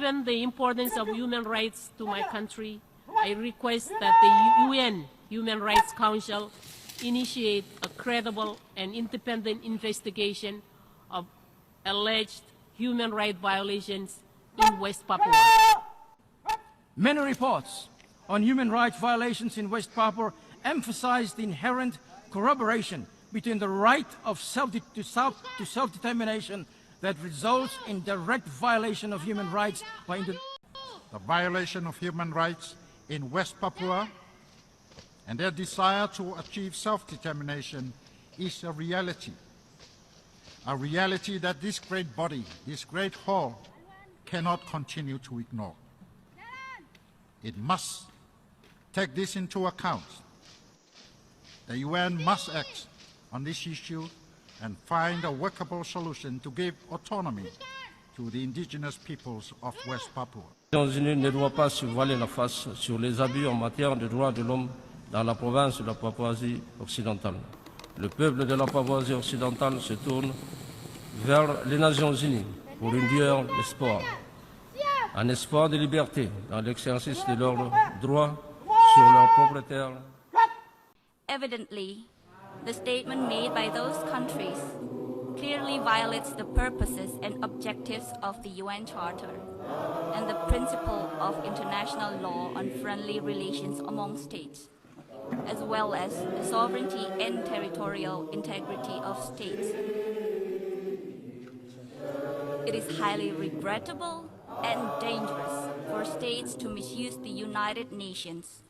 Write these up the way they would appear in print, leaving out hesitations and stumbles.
Given the importance of human rights to my country, I request that the UN Human Rights Council initiate a credible and independent investigation of alleged human rights violations in West Papua. Many reports on human rights violations in West Papua emphasize the inherent corroboration between the right of self-determination that results in direct violation of human rights by individuals. The violation of human rights in West Papua and their desire to achieve self-determination is a reality that this great body, this great hall, cannot continue to ignore. It must take this into account. The UN must act on this issue and find a workable solution to give autonomy to the indigenous peoples of West Papua. Les Nations Unies ne doivent pas se voiler la face sur les abus en matière de droits de l'homme dans la province de la Papouasie occidentale. Le peuple de la Papouasie occidentale se tourne vers les Nations Unies pour une lueur d'espoir, un espoir de liberté dans l'exercice de leurs droits sur leur propre terre. Evidently, the statement made by those countries clearly violates the purposes and objectives of the UN Charter and the principle of international law on friendly relations among states, as well as the sovereignty and territorial integrity of states. It is highly regrettable and dangerous for states to misuse the United Nations,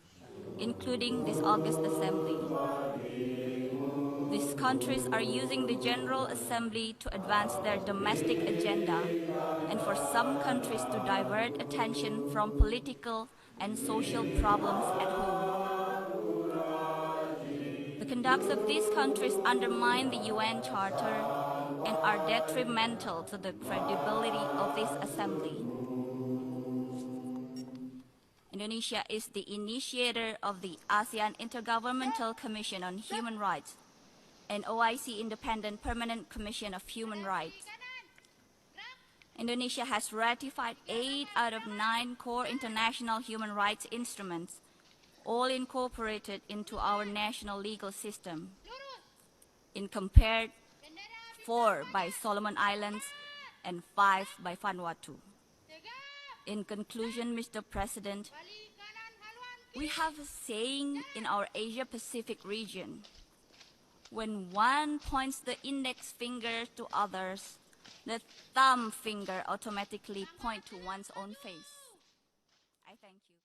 including this August Assembly. These countries are using the General Assembly to advance their domestic agenda and for some countries to divert attention from political and social problems at home. The conducts of these countries undermine the UN Charter and are detrimental to the credibility of this Assembly. Indonesia is the initiator of the ASEAN Intergovernmental Commission on Human Rights and OIC Independent Permanent Commission of Human Rights. Indonesia has ratified 8 out of 9 core international human rights instruments, all incorporated into our national legal system, in compared 4 by Solomon Islands and 5 by Vanuatu. In conclusion, Mr. President, we have a saying in our Asia-Pacific region: when one points the index finger to others, the thumb finger automatically points to one's own face. I thank you.